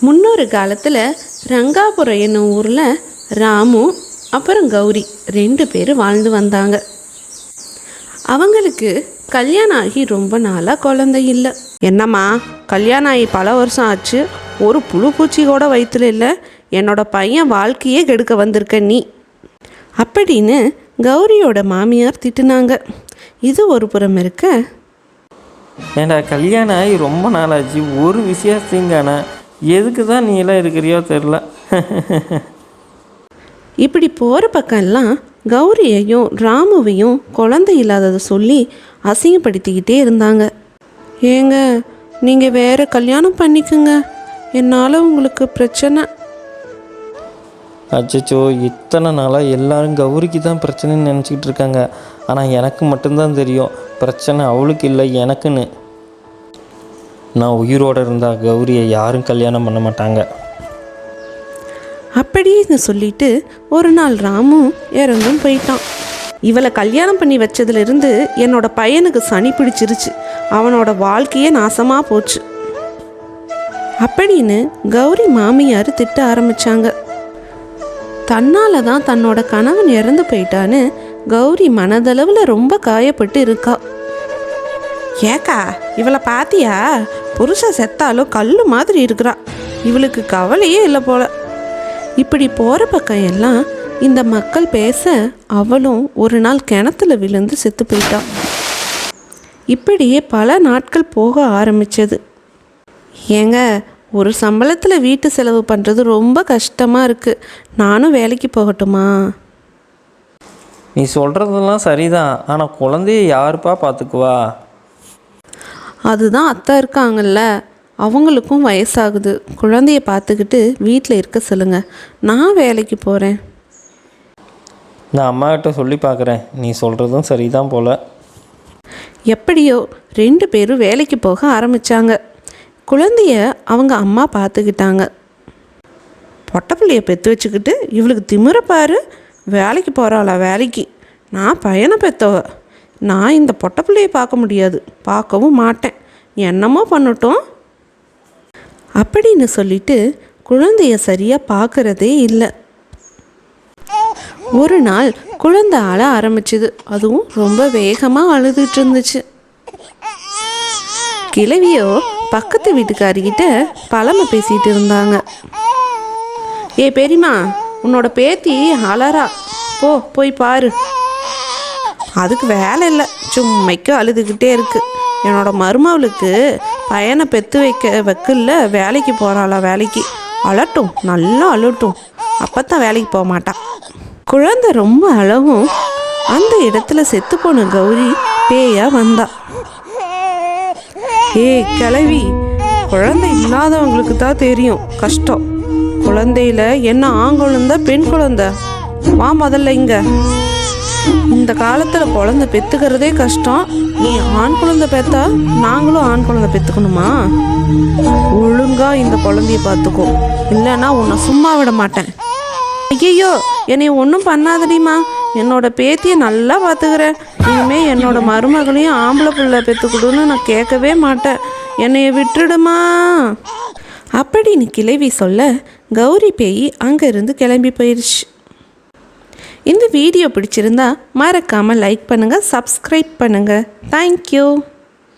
முன்னொரு காலத்தில் ரங்காபுரம் என்னும் ஊரில் ராமு அப்புறம் கௌரி 2 பேர் வாழ்ந்து வந்தாங்க. அவங்களுக்கு கல்யாணம் ஆகி ரொம்ப நாளாக குழந்தை இல்லை. என்னம்மா, கல்யாணம் ஆகி பல வருஷம் ஆச்சு, ஒரு புழு பூச்சி கூட வயிற்றுல இல்லை, என்னோட பையன் வாழ்க்கையே கெடுக்க வந்திருக்க நீ அப்படின்னு கௌரியோட மாமியார் திட்டுனாங்க. இது ஒரு புறம் இருக்க, ஏண்டா கல்யாணம் ஆகி ரொம்ப நாளாச்சு, ஒரு விசேஷங்கான, எதுக்கு தான் நீ எல்லாம் இருக்கிறியோ தெரில. இப்படி போகிற பக்கம்லாம் கௌரியையும் ராமுவையும் குழந்தை இல்லாததை சொல்லி அசிங்கப்படுத்திக்கிட்டே இருந்தாங்க. ஏங்க, நீங்கள் வேற கல்யாணம் பண்ணிக்குங்க, என்னால் உங்களுக்கு பிரச்சனை. அச்சோ, இத்தனை நாளாக எல்லாரும் கௌரிக்கு தான் பிரச்சனைன்னு நினச்சிக்கிட்டு இருக்காங்க. ஆனால் எனக்கு மட்டும்தான் தெரியும் பிரச்சனை அவளுக்கு இல்லை எனக்குன்னு. நான் உயிரோடு இருந்தால் கௌரியை யாரும் கல்யாணம் பண்ண மாட்டாங்க அப்படின்னு சொல்லிட்டு ஒரு நாள் ராமு இறந்தும் போயிட்டான். இவளை கல்யாணம் பண்ணி வச்சதுலேருந்து என்னோட பையனுக்கு சனி பிடிச்சிருச்சு, அவனோட வாழ்க்கையே நாசமாக போச்சு அப்படின்னு கௌரி மாமியார் திட்ட ஆரம்பித்தாங்க. தன்னால தான் தன்னோட கணவன் இறந்து போயிட்டான்னு கௌரி மனதளவில் ரொம்ப காயப்பட்டு இருக்கா. ஏக்கா, இவளை பாத்தியா, புருஷன் செத்தாலும் கல் மாதிரி இருக்கிறா, இவளுக்கு கவலையே இல்லை போல. இப்படி போகிற பக்கம் எல்லாம் இந்த மக்கள் பேச அவளும் ஒரு நாள் கிணத்துல விழுந்து செத்து போயிட்டான். இப்படியே பல நாட்கள் போக ஆரம்பித்தது. ஏங்க, ஒரு சம்பளத்தில் வீட்டு செலவு பண்ணுறது ரொம்ப கஷ்டமாக இருக்குது, நானும் வேலைக்கு போகட்டுமா? நீ சொல்கிறதெல்லாம் சரிதான், ஆனால் குழந்தைய யாருப்பா பார்த்துக்குவா? அதுதான் அத்தை இருக்காங்கல்ல, அவங்களுக்கும் வயசாகுது, குழந்தைய பார்த்துக்கிட்டு வீட்டில் இருக்க சொல்லுங்க, நான் வேலைக்கு போகிறேன். நான் அம்மாக்கிட்ட சொல்லி பார்க்குறேன், நீ சொல்கிறதும் சரிதான் போல். எப்படியோ 2 பேரும் வேலைக்கு போக ஆரம்பித்தாங்க. குழந்தைய அவங்க அம்மா பார்த்துக்கிட்டாங்க. பொட்டப்பிள்ளைய பெற்று வச்சுக்கிட்டு இவளுக்கு திமிர பாரு, வேலைக்கு போகிறாளா வேலைக்கு, நான் பையனை பெற்றவ, நான் இந்த பொட்டப்பிள்ளையை பார்க்க முடியாது, பார்க்கவும் மாட்டேன், என்னமோ பண்ணட்டும் அப்படின்னு சொல்லிட்டு குழந்தைய சரியாக பார்க்குறதே இல்லை. ஒரு நாள் குழந்தை அழ ஆரம்பிச்சுது, அதுவும் ரொம்ப வேகமாக அழுதுட்டு இருந்துச்சு. கிழவியோ பக்கத்து வீட்டுக்காரிக்கிட்ட பழமை பேசிகிட்டு இருந்தாங்க. ஏ பெரியம்மா, உன்னோட பேத்தி அலறா, போய் பாரு. அதுக்கு வேலை இல்லை, சும்மைக்கு அழுதுகிட்டே இருக்கு, என்னோட மருமவளுக்கு பையனை பெற்று வைக்கல, வேலைக்கு போகிறாளா வேலைக்கு, அழட்டும், நல்லா அழட்டும், அப்போத்தான் வேலைக்கு போக மாட்டான். குழந்தை ரொம்ப அழகும் அந்த இடத்துல செத்து போன கௌரி பேயா வந்தா. கிழவி, குழந்தை இல்லாதவங்களுக்கு தான் தெரியும் கஷ்டம், குழந்தையில என்ன ஆண் குழந்தை பெண் குழந்தை, வா முதல்ல இங்க. இந்த காலத்தில் குழந்தை பெற்றுக்கிறதே கஷ்டம், நீ ஆண் குழந்தை பெற்றா நாங்களும் ஆண் குழந்தை பெற்றுக்கணுமா? ஒழுங்கா இந்த குழந்தைய பார்த்துக்கோ, இல்லைன்னா உன்னை சும்மா விட மாட்டேன். ஐயோ, என்னை ஒன்றும் பண்ணாதடிமா, என்னோட பேத்தியை நல்லா பார்த்துக்கிறேன், இனிமேல் என்னோட மருமகளையும் ஆம்பளை பிள்ளை பெற்றுக்கொடுன்னு நான் கேட்கவே மாட்டேன், என்னைய விட்டுடுமா அப்படின்னு கிழவி சொல்ல கௌரி பேய் அங்கேருந்து கிளம்பி போயிடுச்சு. இந்த வீடியோ பிடிச்சிருந்தா மறக்காமல் லைக் பண்ணுங்கள், சப்ஸ்கிரைப் பண்ணுங்கள். தேங்க்யூ.